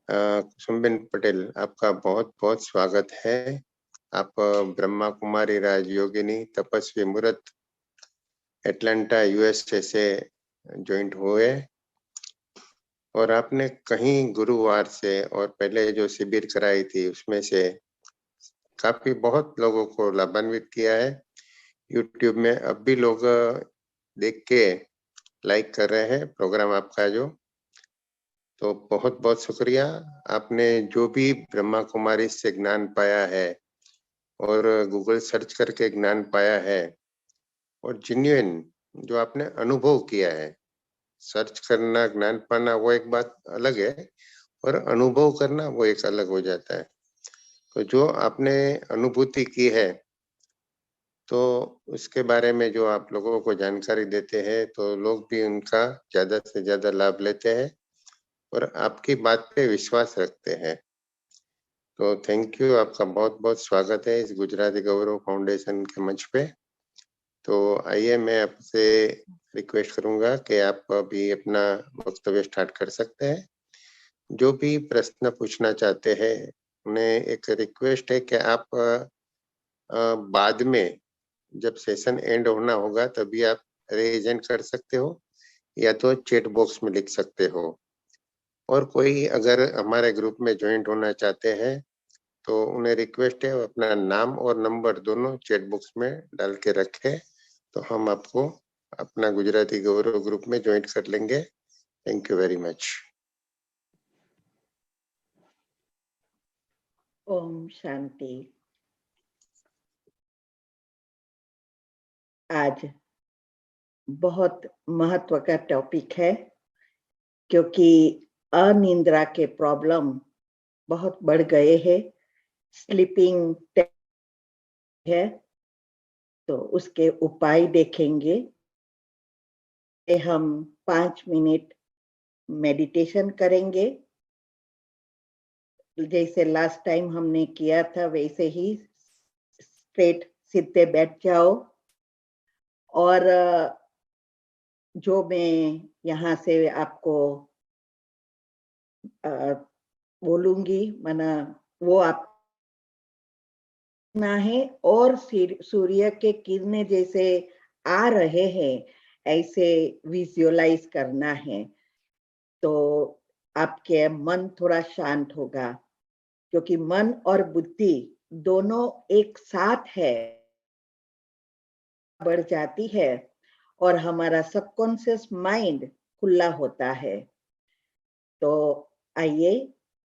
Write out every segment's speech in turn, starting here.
कुसुमबेन पटेल, आपका बहुत-बहुत स्वागत है। आप ब्रह्मा कुमारी राजयोगिनी तपस्वी मूर्त एटलांटा यूएसए से ज्वाइंट हुए और आपने कहीं गुरुवार से और पहले जो शिविर कराई थी उसमें से काफी बहुत लोगों को लाभान्वित किया है। यूट्यूब में अब भी लोग देख के लाइक कर रहे हैं प्रोग्राम आपका जो, तो बहुत-बहुत शुक्रिया। आपने जो भी ब्रह्मा कुमारी से ज्ञान पाया है और गूगल सर्च करके ज्ञान पाया है और जेन्युइन जो आपने अनुभव किया है, सर्च करना ज्ञान पाना वो एक बात अलग है और अनुभव करना वो एक अलग हो जाता है। तो जो आपने अनुभूति की है तो उसके बारे में जो आप लोगों को जानकारी देते हैं तो लोग भी उनका ज्यादा से ज्यादा लाभ लेते हैं और आपकी बात पे विश्वास रखते हैं। तो थैंक यू, आपका बहुत-बहुत स्वागत है इस गुजराती गौरव फाउंडेशन के मंच पे। तो आइए मैं आपसे रिक्वेस्ट करूंगा कि आप अभी अपना वक्तव्य स्टार्ट कर सकते हैं। जो भी प्रश्न पूछना चाहते हैं उन्हें एक रिक्वेस्ट है कि आप बाद में जब सेशन एंड होना होगा तभी आप रेज हैंड कर सकते हो या तो चैट बॉक्स में लिख सकते हो। और कोई अगर हमारे ग्रुप में ज्वाइंट होना चाहते हैं तो उन्हें रिक्वेस्ट है वो अपना नाम और नंबर दोनों चैट बॉक्स में डाल के रखें, तो हम आपको अपना गुजराती गौरव ग्रुप में ज्वाइंट कर लेंगे। Thank you very much. ओम शांति। आज बहुत महत्व का टॉपिक है क्योंकि अनिद्रा के प्रॉब्लम बहुत बढ़ गए हैं। स्लीपिंग है तो उसके उपाय देखेंगे। हम 5 मिनट मेडिटेशन करेंगे, जैसे लास्ट टाइम हमने किया था वैसे ही स्ट्रेट सीधे बैठ जाओ और जो मैं यहाँ से आपको बोलूंगी माना वो आप ना है और सूर्य के किरणें जैसे आ रहे हैं ऐसे विजुअलाइज करना है, तो आपके मन थोड़ा शांत होगा क्योंकि मन और बुद्धि दोनों एक साथ है, बढ़ जाती है और हमारा सबकॉन्शियस माइंड खुला होता है। तो आइए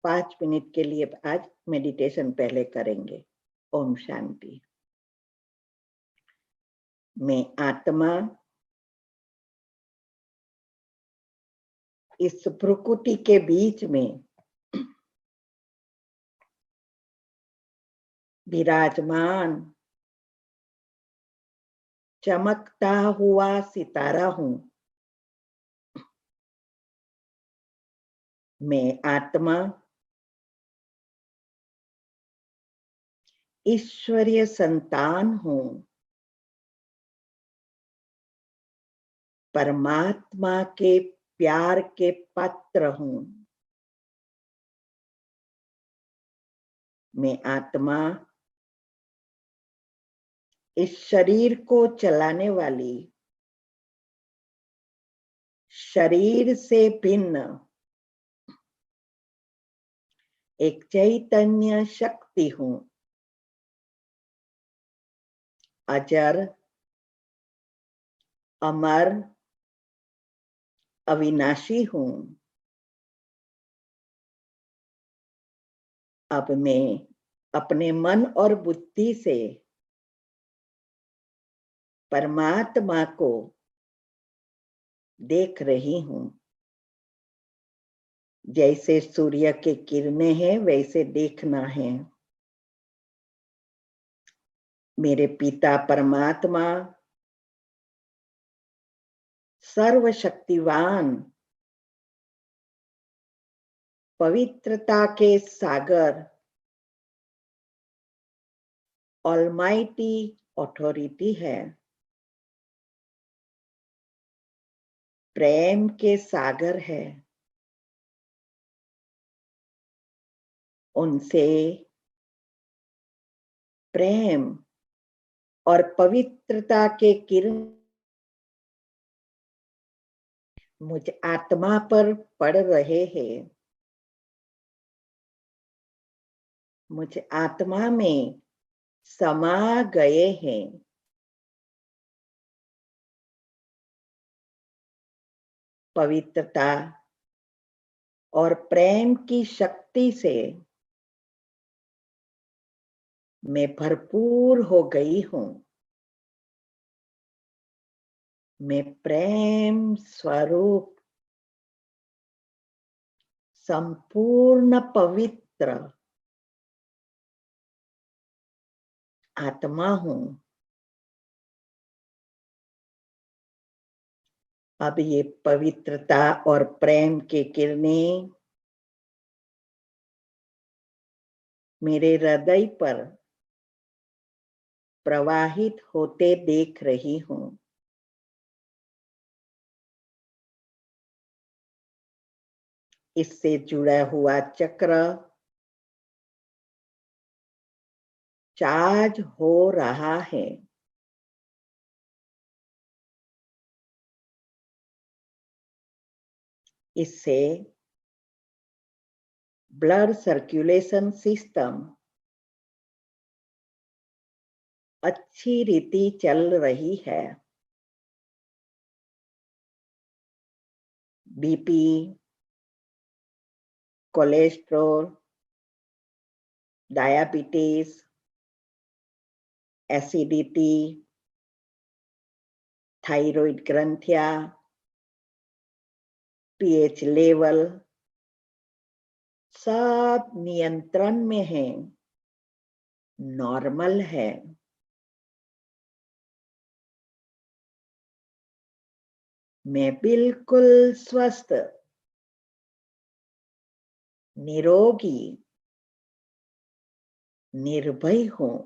5 मिनट के लिए आज मेडिटेशन पहले करेंगे। ओम शांति। मैं आत्मा इस प्रकृति के बीच में विराजमान चमकता हुआ सितारा हूं। मैं आत्मा ईश्वरीय संतान हूं। परमात्मा के प्यार के पात्र हूं। मैं आत्मा इस शरीर को चलाने वाली शरीर से भिन्न एक चैतन्य शक्ति हूं। अजर, अमर, अविनाशी हूं। अब मैं अपने मन और बुद्धि से परमात्मा को देख रही हूं। जैसे सूर्य के किरणें हैं वैसे देखना है। मेरे पिता परमात्मा सर्वशक्तिवान पवित्रता के सागर ऑलमाइटी अथॉरिटी है। प्रेम के सागर है। उनसे प्रेम और पवित्रता के किरण मुझ आत्मा पर पड़ रहे हैं। मुझ आत्मा में समा गए हैं। पवित्रता और प्रेम की शक्ति से मैं भरपूर हो गई हूं। मैं प्रेम स्वरूप संपूर्ण पवित्र आत्मा हूं। अब ये पवित्रता और प्रेम की किरणें मेरे हृदय पर प्रवाहित होते देख रही हूं। इससे जुड़ा हुआ चक्र चार्ज हो रहा है। इससे ब्लड सर्कुलेशन सिस्टम अच्छी रीति चल रही है। BP, cholesterol, diabetes, acidity, thyroid ग्रंथियां, पीएच लेवल सब नियंत्रण में है, नॉर्मल है। मैं बिल्कुल स्वस्थ, निरोगी, निर्भय हूं।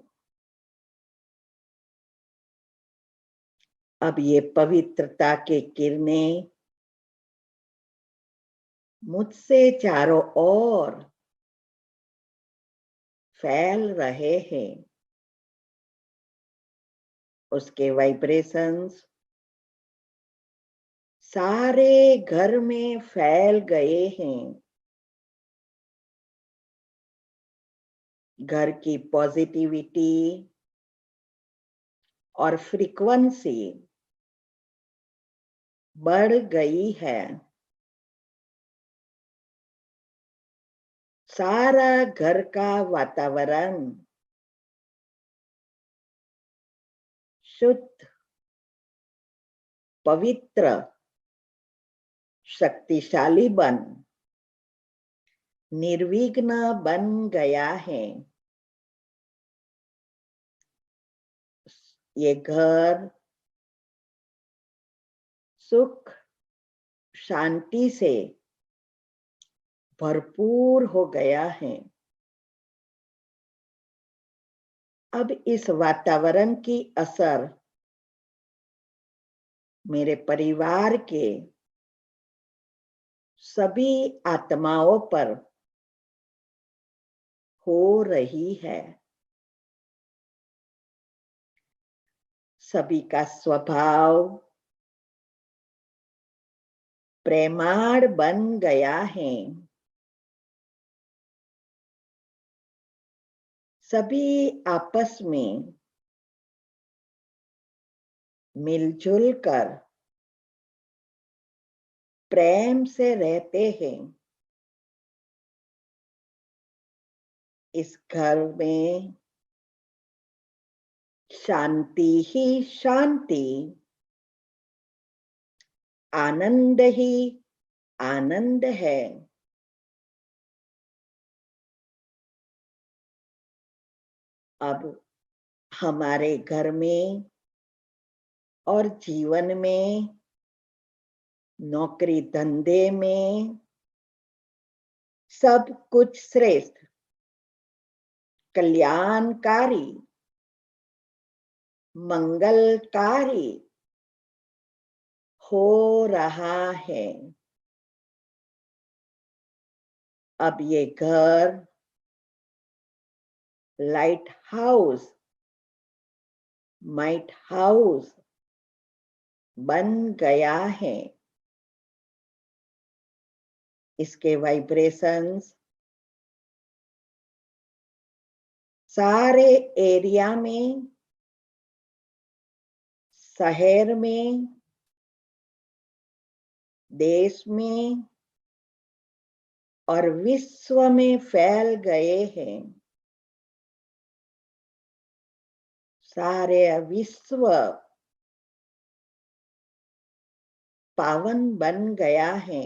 अब ये पवित्रता के किरणें मुझसे चारों ओर फैल रहे हैं। उसके वाइब्रेशंस सारे घर में फैल गए हैं। घर की पॉजिटिविटी और फ्रीक्वेंसी बढ़ गई है। सारा घर का वातावरण शुद्ध, पवित्र, शक्तिशाली निर्विघ्न बन गया है। ये घर सुख, शांति से भरपूर हो गया है। अब इस वातावरण की असर मेरे परिवार के सभी आत्माओं पर हो रही है। सभी का स्वभाव प्रेमाळ बन गया है। सभी आपस में मिलजुल कर प्रेम से रहते हैं। इस घर में शांति ही शांति, आनंद ही आनंद है। अब हमारे घर में और जीवन में, नौकरी धंधे में सब कुछ श्रेष्ठ, कल्याणकारी, मंगलकारी हो रहा है। अब ये घर लाइट हाउस बन गया है। इसके वाइब्रेशंस सारे एरिया में, शहर में, देश में और विश्व में फैल गए हैं। सारे विश्व पावन बन गया है।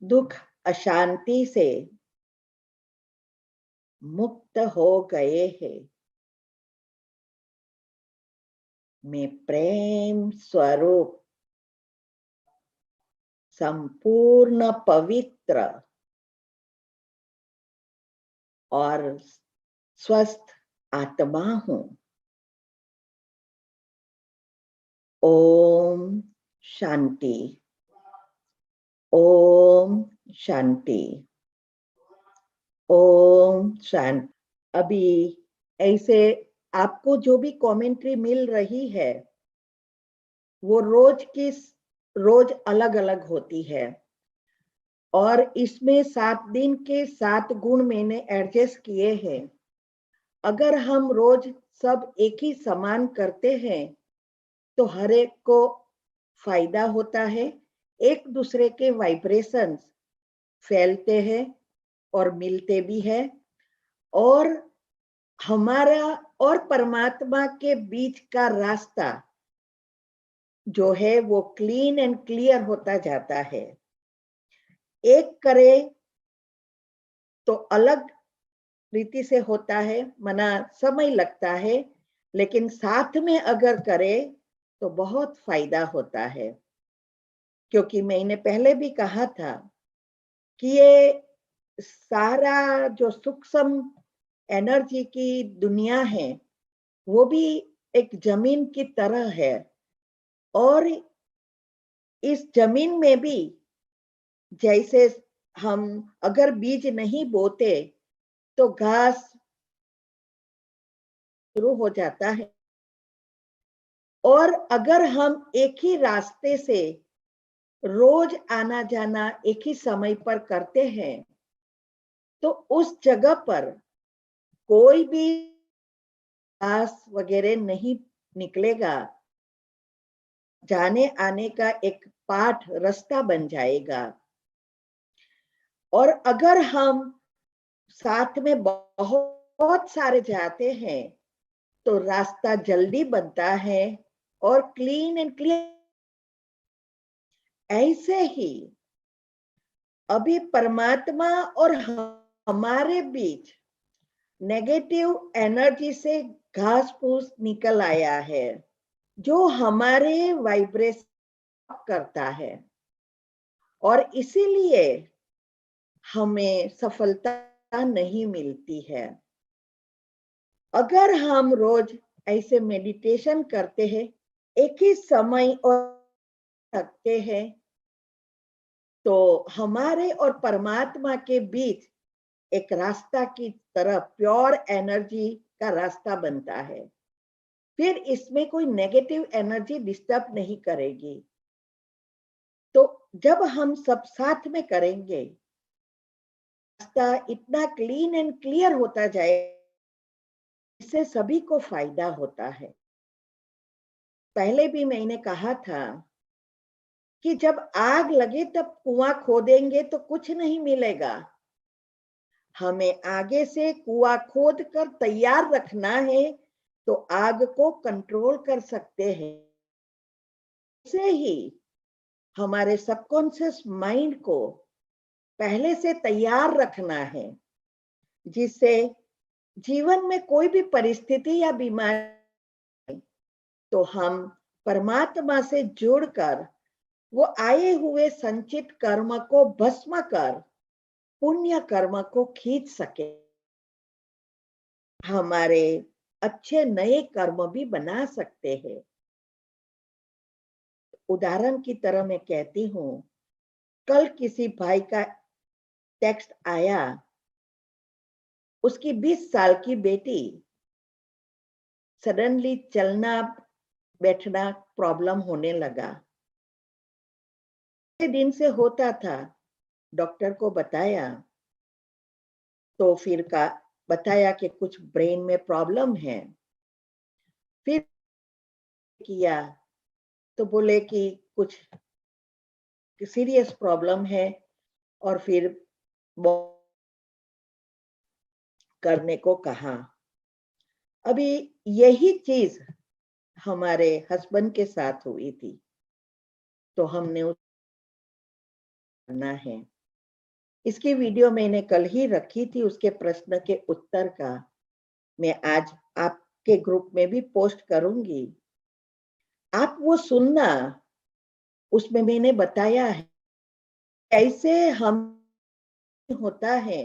दुख अशांति से मुक्त हो गए हैं। मैं प्रेम स्वरूप संपूर्ण पवित्र और स्वस्थ आत्मा हूं। ओम शांति, ओम शांति, ओम शांति। अभी ऐसे आपको जो भी कमेंट्री मिल रही है वो रोज अलग अलग होती है, और इसमें 7 दिन के 7 गुण मैंने एडजस्ट किए हैं। अगर हम रोज सब एक ही समान करते हैं तो हर एक को फायदा होता है। एक दूसरे के वाइब्रेशंस फैलते हैं और मिलते भी है, और हमारा और परमात्मा के बीच का रास्ता जो है वो क्लीन एंड क्लियर होता जाता है। एक करे तो अलग रीति से होता है, मना समय लगता है, लेकिन साथ में अगर करे तो बहुत फायदा होता है। क्योंकि मैंने पहले भी कहा था कि ये सारा जो सूक्ष्म एनर्जी की दुनिया है वो भी एक जमीन की तरह है, और इस जमीन में भी जैसे हम अगर बीज नहीं बोते तो घास शुरू हो जाता है, और अगर हम एक ही रास्ते से रोज आना जाना एक ही समय पर करते हैं तो उस जगह पर कोई भी घास वगैरह नहीं निकलेगा। जाने आने का एक पाठ रास्ता बन जाएगा। और अगर हम साथ में बहुत सारे जाते हैं तो रास्ता जल्दी बनता है और क्लीन एंड क्लियर। ऐसे ही अभी परमात्मा और हमारे बीच नेगेटिव एनर्जी से घास फूस निकल आया है जो हमारे वाइब्रेशन करता है, और इसीलिए हमें सफलता नहीं मिलती है। अगर हम रोज ऐसे मेडिटेशन करते हैं, एक ही समय और रखते हैं, तो हमारे और परमात्मा के बीच एक रास्ता की तरह प्योर एनर्जी का रास्ता बनता है। फिर इसमें कोई नेगेटिव एनर्जी डिस्टर्ब नहीं करेगी। तो जब हम सब साथ में करेंगे, रास्ता इतना क्लीन एंड क्लियर होता जाए, इससे सभी को फायदा होता है। पहले भी मैंने कहा था कि जब आग लगे तब कुआं खोदेंगे तो कुछ नहीं मिलेगा। हमें आगे से कुआं खोद कर तैयार रखना है तो आग को कंट्रोल कर सकते हैं। ऐसे ही हमारे सबकॉन्शियस माइंड को पहले से तैयार रखना है, जिससे जीवन में कोई भी परिस्थिति या बीमारी तो हम परमात्मा से जुड़कर वो आए हुए संचित कर्म को भस्म कर पुण्य कर्म को खींच सके, हमारे अच्छे नए कर्म भी बना सकते हैं। उदाहरण की तरह मैं कहती हूँ, कल किसी भाई का टेक्स्ट आया उसकी 20 साल की बेटी सडनली चलना बैठना प्रॉब्लम होने लगा। दिन से होता था, डॉक्टर को बताया, तो फिर का बताया कि कुछ ब्रेन में प्रॉब्लम है। फिर किया तो बोले कि कुछ सीरियस प्रॉब्लम है, और फिर करने को कहा। अभी यही चीज हमारे हस्बैंड के साथ हुई थी, तो हमने करना है। इसकी वीडियो मैंने कल ही रखी थी, उसके प्रश्न के उत्तर का मैं आज आपके ग्रुप में भी पोस्ट करूंगी, आप वो सुनना। उसमें मैंने बताया है कैसे हम होता है,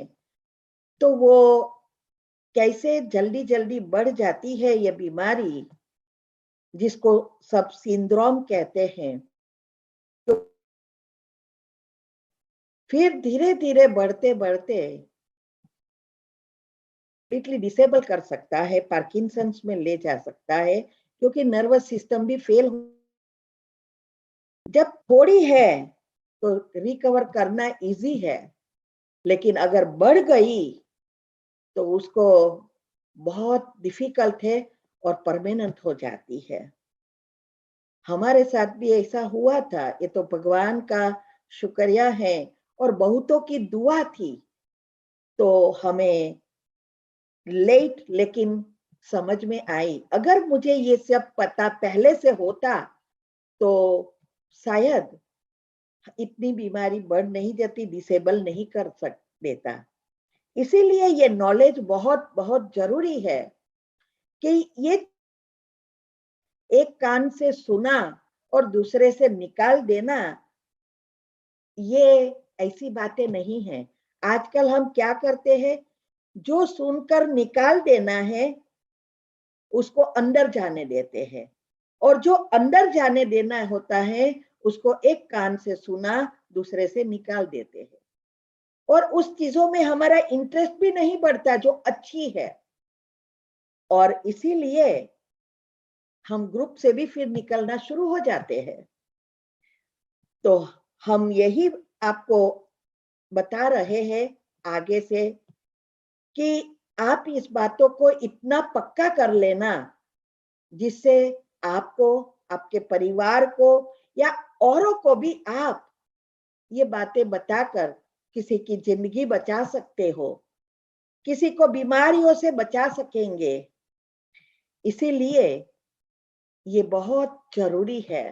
तो वो कैसे जल्दी जल्दी बढ़ जाती है ये बीमारी, जिसको सब सिंड्रोम कहते हैं। तो फिर धीरे धीरे बढ़ते बढ़ते कंप्लीटली डिसेबल कर सकता है, पार्किंसंस में ले जा सकता है, क्योंकि नर्वस सिस्टम भी फेल जब थोड़ी है तो रिकवर करना इजी है, लेकिन अगर बढ़ गई तो उसको बहुत डिफिकल्ट है और परमानेंट हो जाती है। हमारे साथ भी ऐसा हुआ था, ये तो भगवान का शुक्रिया है और बहुतों की दुआ थी, तो हमें लेट लेकिन समझ में आई। अगर मुझे ये सब पता पहले से होता तो शायद इतनी बीमारी बढ़ नहीं जाती, डिसेबल नहीं कर सक देता। इसीलिए ये नॉलेज बहुत बहुत जरूरी है कि ये एक कान से सुना और दूसरे से निकाल देना, ये ऐसी बातें नहीं है। आजकल हम क्या करते हैं, जो सुनकर निकाल देना है उसको अंदर जाने देते हैं, और जो अंदर जाने देना होता है उसको एक कान से सुना दूसरे से निकाल देते हैं, और उस चीजों में हमारा इंटरेस्ट भी नहीं बढ़ता जो अच्छी है। और इसीलिए हम ग्रुप से भी फिर निकलना शुरू हो जाते हैं। तो हम यही आपको बता रहे हैं आगे से कि आप इस बातों को इतना पक्का कर लेना जिससे आपको, आपके परिवार को या औरों को भी आप ये बातें बताकर किसी की जिंदगी बचा सकते हो, किसी को बीमारियों से बचा सकेंगे। इसीलिए ये बहुत जरूरी है।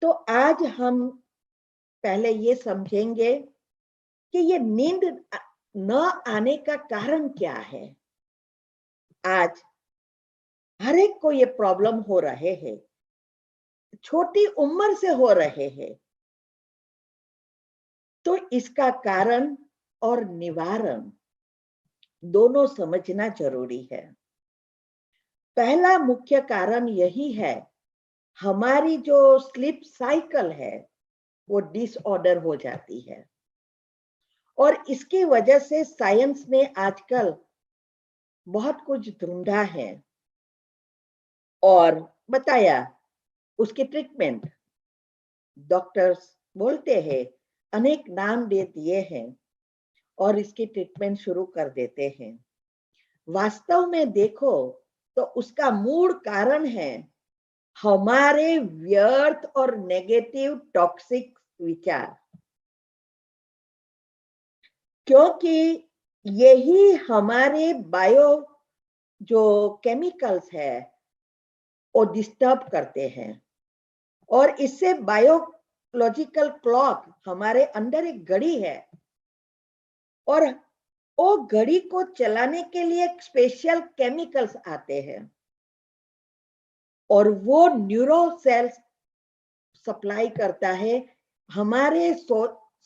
तो आज हम पहले ये समझेंगे कि ये नींद न आने का कारण क्या है। आज हर एक को ये प्रॉब्लम हो रहे हैं, छोटी उम्र से हो रहे हैं। तो इसका कारण और निवारण दोनों समझना जरूरी है। पहला मुख्य कारण यही है, हमारी जो स्लीप साइकिल है वो डिसऑर्डर हो जाती है, और इसकी वजह से साइंस ने आजकल बहुत कुछ ढूंढा है और बताया। उसकी ट्रीटमेंट डॉक्टर्स बोलते हैं, अनेक नाम दे दिए हैं और इसकी ट्रीटमेंट शुरू कर देते हैं। वास्तव में देखो तो उसका मूल कारण है हमारे व्यर्थ और नेगेटिव टॉक्सिक विचार, क्योंकि यही हमारे बायो जो केमिकल्स है वो डिस्टर्ब करते हैं, और इससे बायोलॉजिकल क्लॉक, हमारे अंदर एक घड़ी है, और वो घड़ी को चलाने के लिए स्पेशल केमिकल्स आते हैं, और वो न्यूरो सेल्स सप्लाई करता है, हमारे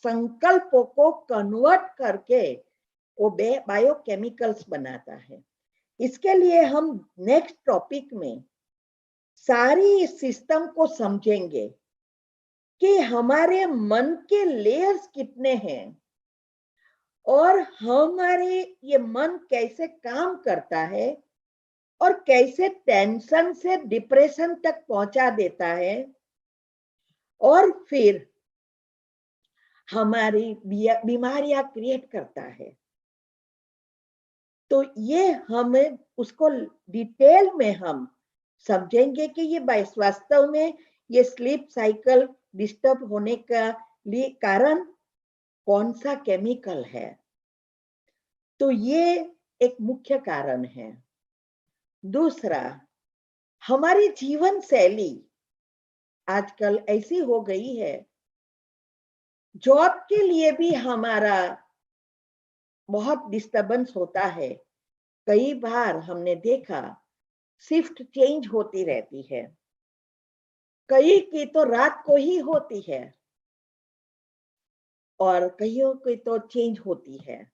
संकल्पों को कन्वर्ट करके वो बायोकेमिकल्स बनाता है। इसके लिए हम नेक्स्ट टॉपिक में सारी सिस्टम को समझेंगे कि हमारे मन के लेयर्स कितने हैं, और हमारे ये मन कैसे काम करता है और कैसे टेंशन से डिप्रेशन तक पहुंचा देता है और फिर हमारी बीमारियां क्रिएट करता है। तो ये हमें उसको डिटेल में हम समझेंगे कि ये वास्तव में ये स्लीप साइकिल डिस्टर्ब होने का कारण कौन सा केमिकल है। तो ये एक मुख्य कारण है। दूसरा, हमारी जीवन शैली आजकल ऐसी हो गई है, जॉब के लिए भी हमारा बहुत डिस्टरबेंस होता है। कई बार हमने देखा शिफ्ट चेंज होती रहती है, कई की तो रात को ही होती है और कईयों की तो चेंज होती है।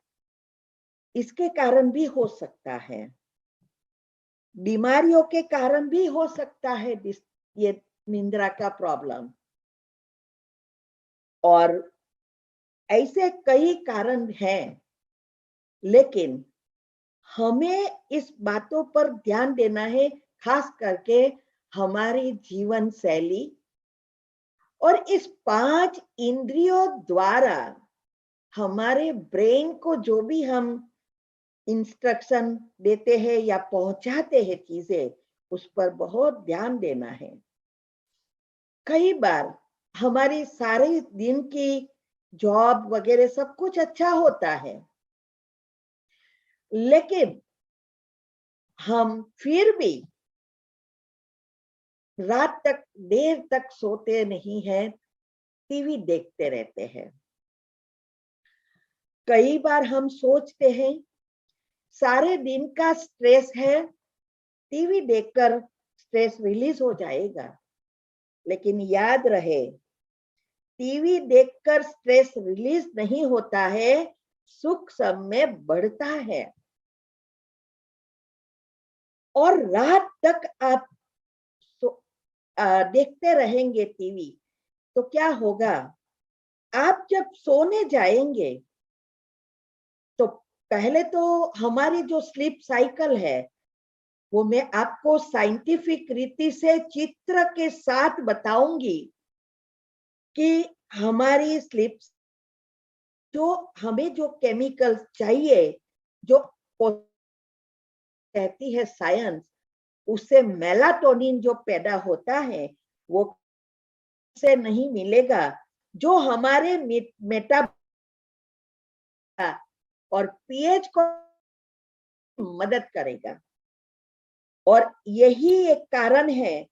इसके कारण भी हो सकता है, बीमारियों के कारण भी हो सकता है ये निंद्रा का प्रॉब्लम, और ऐसे कई कारण हैं। लेकिन हमें इस बातों पर ध्यान देना है, खास करके हमारी जीवन शैली और इस 5 इंद्रियों द्वारा हमारे ब्रेन को जो भी हम इंस्ट्रक्शन देते हैं या पहुंचाते हैं चीजें, उस पर बहुत ध्यान देना है। कई बार हमारी सारे दिन की जॉब वगैरह सब कुछ अच्छा होता है, लेकिन हम फिर भी रात तक देर तक सोते नहीं हैं, टीवी देखते रहते हैं। कई बार हम सोचते हैं सारे दिन का स्ट्रेस है, टीवी देखकर स्ट्रेस रिलीज हो जाएगा। लेकिन याद रहे, टीवी देखकर स्ट्रेस रिलीज नहीं होता है, सुख सब में बढ़ता है। और रात तक आप देखते रहेंगे टीवी, तो क्या होगा, आप जब सोने जाएंगे तो पहले तो हमारी जो स्लीप साइकिल है वो मैं आपको साइंटिफिक रीति से चित्र के साथ बताऊंगी कि हमारी स्लीप जो हमें जो केमिकल चाहिए, जो कहती है साइंस, उससे मेलाटोनिन जो पैदा होता है वो से नहीं मिलेगा, जो हमारे मेटा और पीएच को मदद करेगा। और यही एक कारण है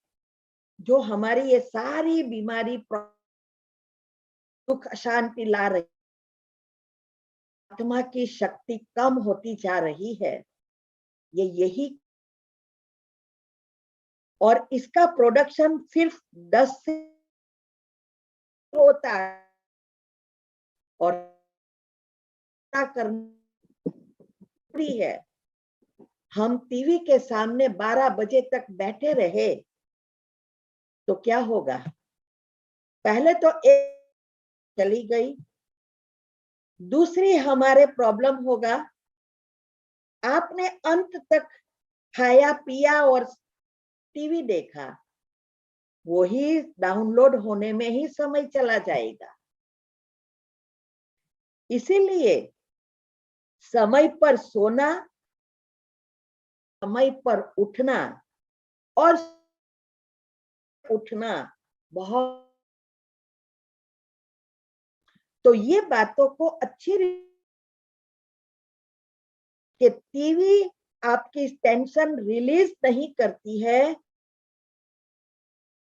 जो हमारी ये सारी बीमारी दुख अशांति ला रही, आत्मा की शक्ति कम होती जा रही है। ये यही, और इसका प्रोडक्शन सिर्फ 10 से होता है और करनी है। हम टीवी के सामने 12 बजे तक बैठे रहे तो क्या होगा, पहले तो एक चली गई, दूसरी हमारे प्रॉब्लम होगा, आपने अंत तक खाया पिया और टीवी देखा, वही डाउनलोड होने में ही समय चला जाएगा। इसीलिए समय पर सोना, समय पर उठना और उठना बहुत, तो ये बातों को अच्छी कि टीवी आपकी टेंशन रिलीज नहीं करती है,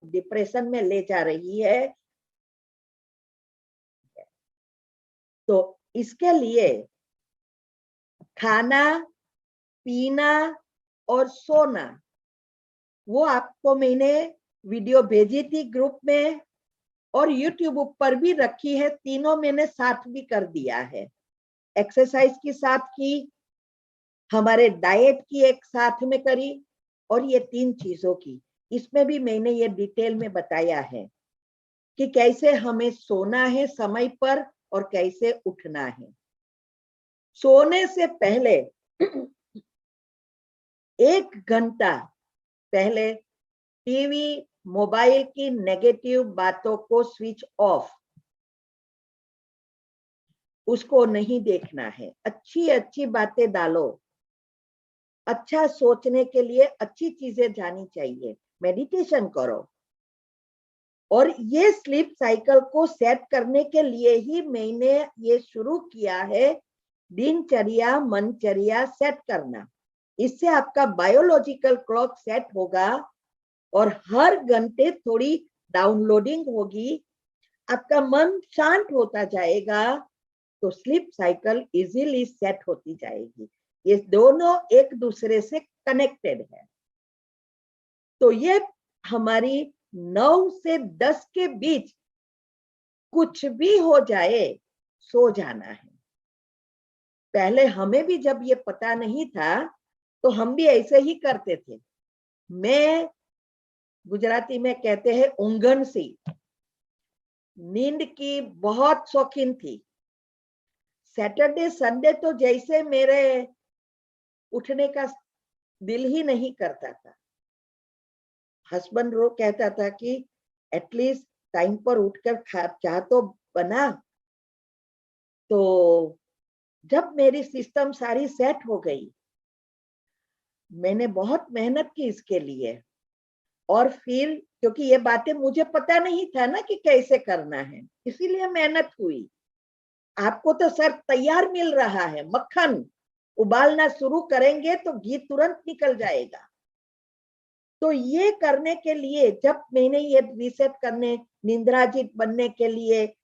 डिप्रेशन में ले जा रही है। तो इसके लिए खाना, पीना और सोना, वो आपको मैंने वीडियो भेजी थी ग्रुप में और यूट्यूब पर भी रखी है, तीनों मैंने साथ भी कर दिया है। एक्सरसाइज की साथ की, हमारे डाइट की एक साथ में करी, और ये 3 चीजों की, इसमें भी मैंने ये डिटेल में बताया है कि कैसे हमें सोना है समय पर और कैसे उठना है। सोने से पहले 1 घंटा पहले टीवी, मोबाइल की नेगेटिव बातों को स्विच ऑफ, उसको नहीं देखना है। अच्छी अच्छी बातें डालो, अच्छा सोचने के लिए अच्छी चीजें जानी चाहिए, मेडिटेशन करो। और ये स्लीप साइकिल को सेट करने के लिए ही मैंने ये शुरू किया है, दिनचर्या मनचर्या सेट करना। इससे आपका बायोलॉजिकल क्लॉक सेट होगा और हर घंटे थोड़ी डाउनलोडिंग होगी, आपका मन शांत होता जाएगा, तो स्लीप साइकिल इजीली सेट होती जाएगी। ये दोनों एक दूसरे से कनेक्टेड है। तो ये हमारी 9 से 10 के बीच कुछ भी हो जाए, सो जाना है। पहले हमें भी जब ये पता नहीं था तो हम भी ऐसे ही करते थे। मैं गुजराती में कहते हैं ऊंघन सी, नींद की बहुत शौकीन थी। सैटरडे संडे तो जैसे मेरे उठने का दिल ही नहीं करता था। हस्बैंड रो कहता था कि एटलीस्ट टाइम पर उठकर खा चाह तो बना। तो जब मेरी सिस्टम सारी सेट हो गई, मैंने बहुत मेहनत की इसके लिए। और फिर क्योंकि ये बातें मुझे पता नहीं था ना कि कैसे करना है, इसीलिए मेहनत हुई। आपको तो सर तैयार मिल रहा है, मक्खन उबालना शुरू करेंगे तो घी तुरंत निकल जाएगा। तो ये करने के लिए जब मैंने ये रिसेट करने, निंद्राजित बनने के लिए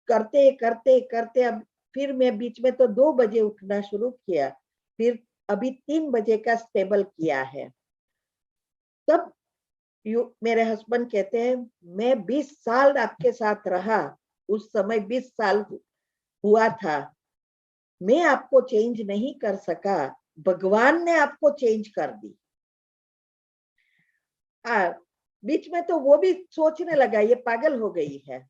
करते करते करते, अब फिर मैं बीच में तो 2 बजे उठना शुरू किया, फिर अभी 3 बजे का स्टेबल किया है। तब मेरे हस्बैंड कहते हैं, मैं 20 साल आपके साथ रहा, उस समय 20 साल हुआ था, मैं आपको चेंज नहीं कर सका, भगवान ने आपको चेंज कर दी। बीच में तो वो भी सोचने लगा ये पागल हो गई है,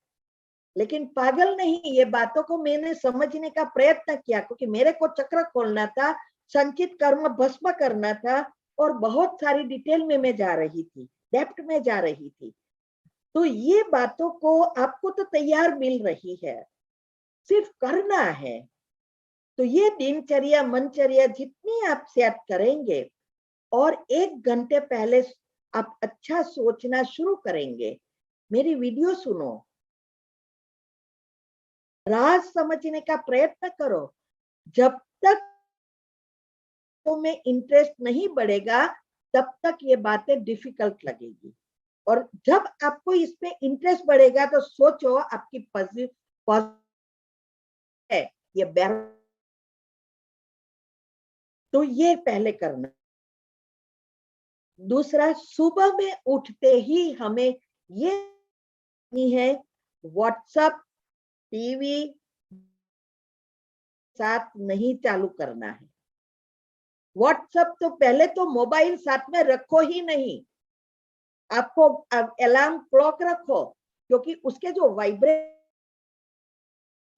लेकिन पागल नहीं, ये बातों को मैंने समझने का प्रयत्न किया, क्योंकि मेरे को चक्र खोलना था, संचित कर्म भस्म करना था, और बहुत सारी डिटेल में मैं जा रही थी, डेप्थ में जा रही थी। तो ये बातों को आपको तो तैयार मिल रही है, सिर्फ करना है। तो ये दिनचर्या मनचर्या जितनी आप सेट करेंगे और 1 घंटे पहले आप अच्छा सोचना शुरू करेंगे, मेरी वीडियो सुनो, राज समझने का प्रयत्न करो। जब तक तो में इंटरेस्ट नहीं बढ़ेगा, तब तक ये बातें डिफिकल्ट लगेगी। और जब आपको इसमें इंटरेस्ट बढ़ेगा तो सोचो आपकी है ये तो ये पहले करना। दूसरा, सुबह में उठते ही हमें ये नहीं है व्हाट्सएप टीवी साथ नहीं चालू करना है। व्हाट्सएप तो पहले तो मोबाइल साथ में रखो ही नहीं, आपको अलार्म क्लॉक रखो, क्योंकि उसके जो वाइब्रेशन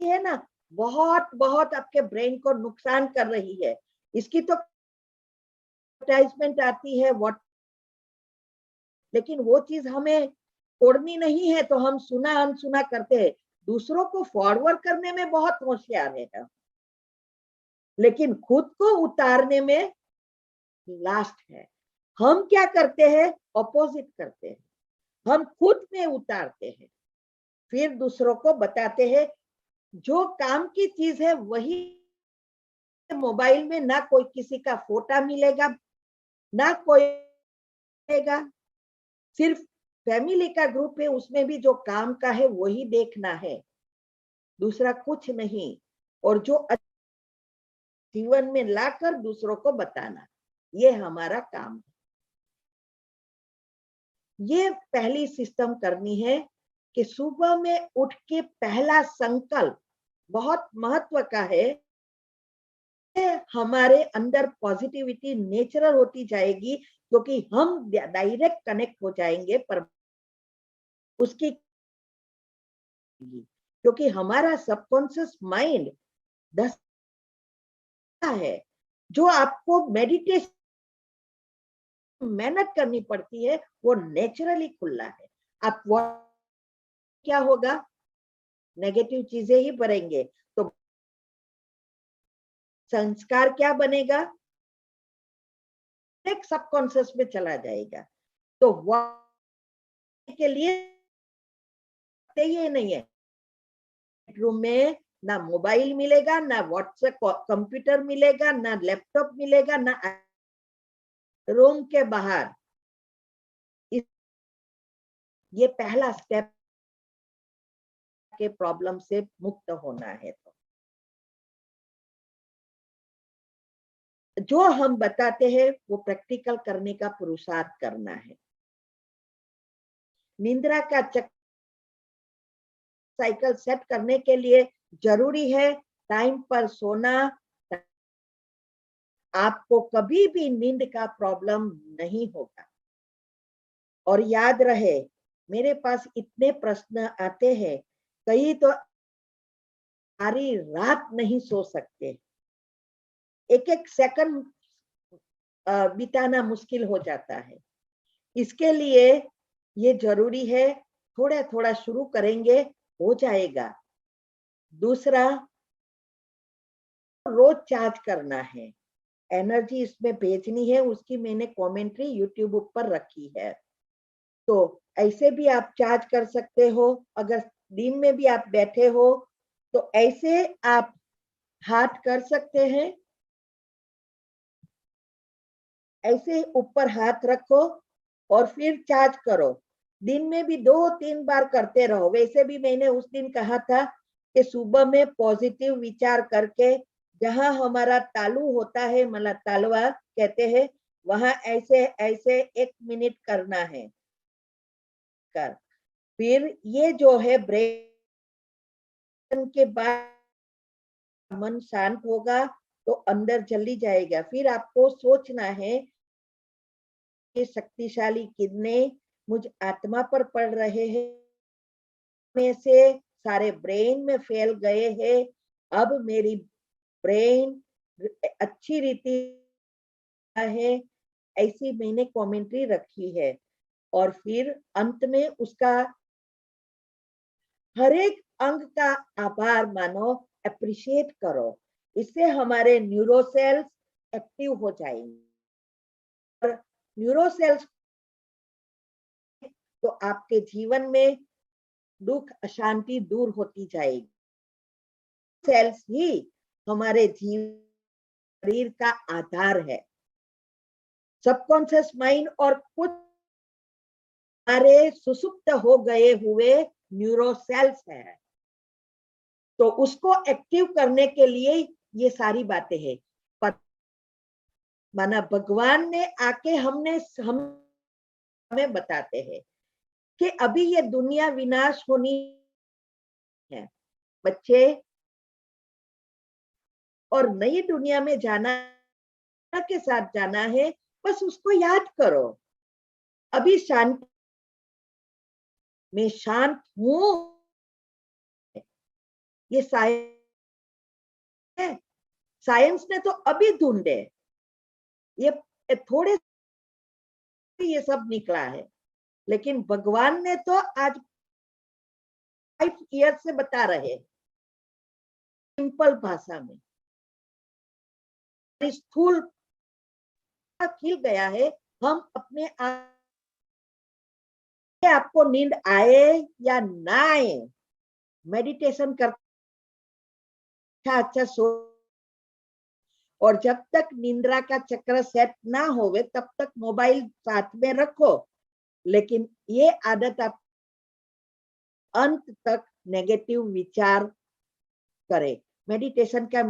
है ना, बहुत बहुत आपके ब्रेन को नुकसान कर रही है। इसकी तो एडवर्टाइजमेंट आती है व्हाट, लेकिन वो चीज हमें छोड़नी नहीं है, तो हम सुना अनसुना करते हैं। दूसरों को फॉरवर्ड करने में बहुत होशियार है, लेकिन खुद को उतारने में लास्ट है। हम क्या करते हैं, ऑपोजिट करते हैं, हम खुद में उतारते हैं, फिर दूसरों को बताते हैं। जो काम की चीज है वही मोबाइल में, ना कोई किसी का फोटो मिलेगा, ना कोई मिलेगा, सिर्फ फैमिली का ग्रुप है, उसमें भी जो काम का है वही देखना है, दूसरा कुछ नहीं। और जो जीवन में लाकर दूसरों को बताना, ये हमारा काम है। ये पहली सिस्टम करनी है कि सुबह में उठ के पहला संकल्प बहुत महत्व का है। हमारे अंदर पॉजिटिविटी नेचुरल होती जाएगी, क्योंकि हम डायरेक्ट कनेक्ट हो जाएंगे पर उसकी, क्योंकि हमारा सबकॉन्शियस माइंड 10 है जो आपको मेडिटेशन मेहनत करनी पड़ती है, वो नेचुरली खुला है। आप वो क्या होगा, नेगेटिव चीजें ही बढ़ेंगे, तो संस्कार क्या बनेगा, एक सबकॉन्शियस में चला जाएगा। तो वो के लिए ये नहीं है रूम में ना मोबाइल मिलेगा, ना व्हाट्सएप कंप्यूटर मिलेगा, ना लैपटॉप मिलेगा, ना रूम के बाहर। ये पहला स्टेप के प्रॉब्लम से मुक्त होना है। तो जो हम बताते हैं वो प्रैक्टिकल करने का पुरुषार्थ करना है। निंद्रा का चक्र साइकिल सेट करने के लिए जरूरी है टाइम पर सोना। आपको कभी भी नींद का प्रॉब्लम नहीं होगा। और याद रहे, मेरे पास इतने प्रश्न आते हैं, कई तो सारी रात नहीं सो सकते, एक एक सेकंड बिताना मुश्किल हो जाता है। इसके लिए ये जरूरी है, थोड़ा थोड़ा शुरू करेंगे, हो जाएगा। दूसरा, रोज चार्ज करना है, एनर्जी इसमें भेजनी है, उसकी मैंने कमेंट्री यूट्यूब ऊपर रखी है। तो ऐसे भी आप चार्ज कर सकते हो। अगर दिन में भी आप बैठे हो तो ऐसे आप हाथ कर सकते हैं, ऐसे ऊपर हाथ रखो और फिर चार्ज करो। दिन में भी 2-3 बार करते रहो। वैसे भी मैंने उस दिन कहा था कि सुबह में पॉजिटिव विचार करके, जहां हमारा तालू होता है, मतलब तालवा कहते हैं, वहां ऐसे ऐसे 1 मिनट करना है। कर फिर ये जो है ब्रेन के बाद मन शांत होगा तो अंदर जल्दी जाएगा। फिर आपको सोचना है कि शक्तिशाली किरणें मुझ आत्मा पर पड़ रहे हैं, में से सारे ब्रेन में फैल गए हैं। अब मेरी ब्रेन अच्छी रीति है, ऐसी मैंने कमेंट्री रखी है। और फिर अंत में उसका हर एक अंग का आभार मानो, अप्रिशिएट करो। इससे हमारे न्यूरोसेल्स एक्टिव हो जाएंगे। और न्यूरोसेल्स तो आपके जीवन में दुख अशांति दूर होती जाएगी। सेल्स ही हमारे शरीर का आधार है। सबकॉन्शियस माइंड और कुछ हमारे सुसुप्त हो गए हुए न्यूरोसेल्स है, तो उसको एक्टिव करने के लिए ये सारी बातें हैं। माना भगवान ने आके हमें बताते हैं कि अभी ये दुनिया विनाश होनी है, बच्चे, और नई दुनिया में जाना के साथ जाना है। बस उसको याद करो, अभी शांति में शांत हूं। ये साइंस ने तो अभी ढूंढे, ये थोड़े ये सब निकला है, लेकिन भगवान ने तो आज 5 ईयर से बता रहे, सिंपल भाषा में। स्थूल खिल गया है। हम अपने आपको नींद आए या ना आए, मेडिटेशन कर अच्छा सो, और जब तक निंद्रा का चक्र सेट ना होवे तब तक मोबाइल साथ में रखो। लेकिन ये आदत आप अंत तक नेगेटिव विचार करे। मेडिटेशन का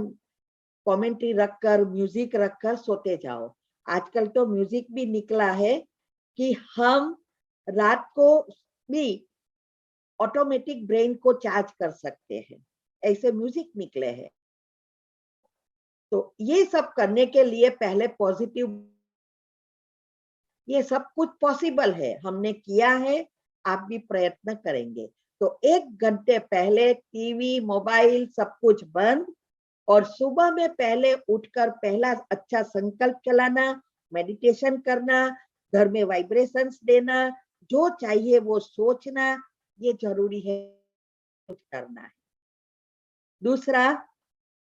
कमेंट्री रखकर, म्यूजिक रखकर सोते जाओ। आजकल तो म्यूजिक भी निकला है कि हम रात को भी ऑटोमेटिक ब्रेन को चार्ज कर सकते हैं, ऐसे म्यूजिक निकले हैं। तो ये सब करने के लिए पहले पॉजिटिव, ये सब कुछ पॉसिबल है, हमने किया है, आप भी प्रयत्न करेंगे। तो 1 घंटे पहले टीवी मोबाइल सब कुछ बंद और सुबह में पहले उठकर पहला अच्छा संकल्प चलाना, मेडिटेशन करना, घर में वाइब्रेशंस देना, जो चाहिए वो सोचना, ये जरूरी है, कुछ करना है। दूसरा,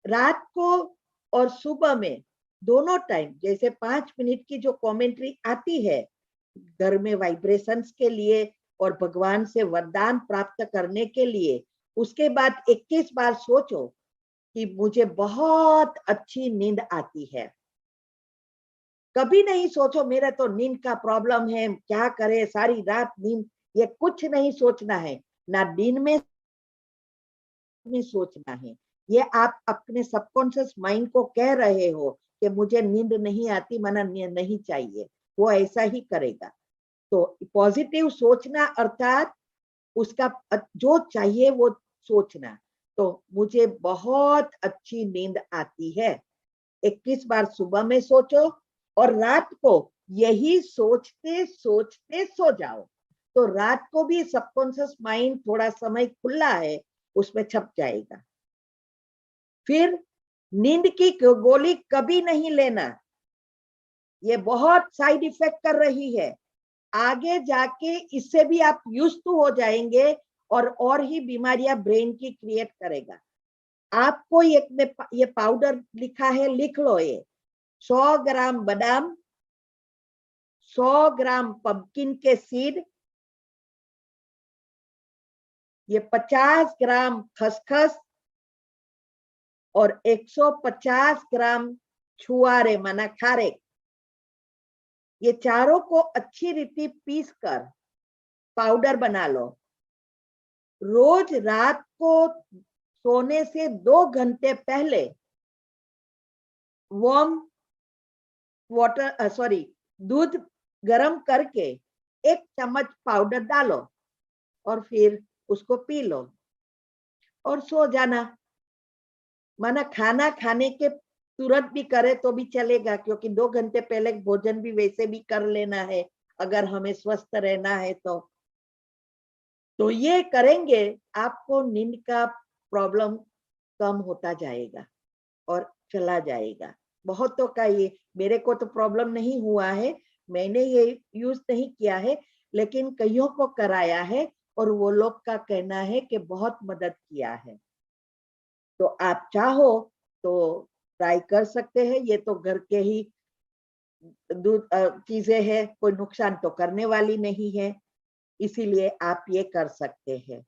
रात को और सुबह में दोनों टाइम जैसे 5 मिनट की जो कमेंट्री आती है घर में वाइब्रेशंस के लिए और भगवान से वरदान प्राप्त करने के लिए, उसके बाद 21 बार सोचो कि मुझे बहुत अच्छी नींद आती है। कभी नहीं सोचो मेरा तो नींद का प्रॉब्लम है, क्या करे सारी रात नींद, ये कुछ नहीं सोचना है, ना दिन में सोचना है। ये आप अपने सबकॉन्शियस माइंड को कह रहे हो कि मुझे नींद नहीं आती, मना नहीं चाहिए, वो ऐसा ही करेगा। तो पॉजिटिव सोचना अर्थात उसका जो चाहिए वो सोचना। तो मुझे बहुत अच्छी नींद आती है, 21 बार सुबह में सोचो और रात को यही सोचते सोचते सो जाओ। तो रात को भी सबकॉन्शियस माइंड थोड़ा समय खुला है, उसमें छप जाएगा। फिर नींद की गोली कभी नहीं लेना, ये बहुत साइड इफेक्ट कर रही है। आगे जाके इससे भी आप यूज्ड टू हो जाएंगे और ही बीमारियां ब्रेन की क्रिएट करेगा। आपको ये पाउडर लिखा है, लिख लो। ये 100 ग्राम बादाम, 100 ग्राम पंपकिन के सीड, ये 50 ग्राम खसखस और 150 ग्राम छुआरे माना खारे, ये चारों को अच्छी रीति पीस कर पाउडर बना लो। रोज रात को सोने से 2 घंटे पहले वार्म वाटर दूध गरम करके 1 चम्मच पाउडर डालो और फिर उसको पी लो और सो जाना। माना खाना खाने के तुरंत भी करे तो भी चलेगा, क्योंकि 2 घंटे पहले भोजन भी वैसे भी कर लेना है अगर हमें स्वस्थ रहना है। तो ये करेंगे, आपको नींद का प्रॉब्लम कम होता जाएगा और चला जाएगा। बहुतों का ये, मेरे को तो प्रॉब्लम नहीं हुआ है, मैंने ये यूज नहीं किया है, लेकिन कईयों को कराया है और वो लोग का कहना है कि बहुत मदद किया है। तो आप चाहो तो ट्राई कर सकते हैं। ये तो घर के ही दूध चीजें है, कोई नुकसान तो करने वाली नहीं है, इसीलिए आप ये कर सकते हैं।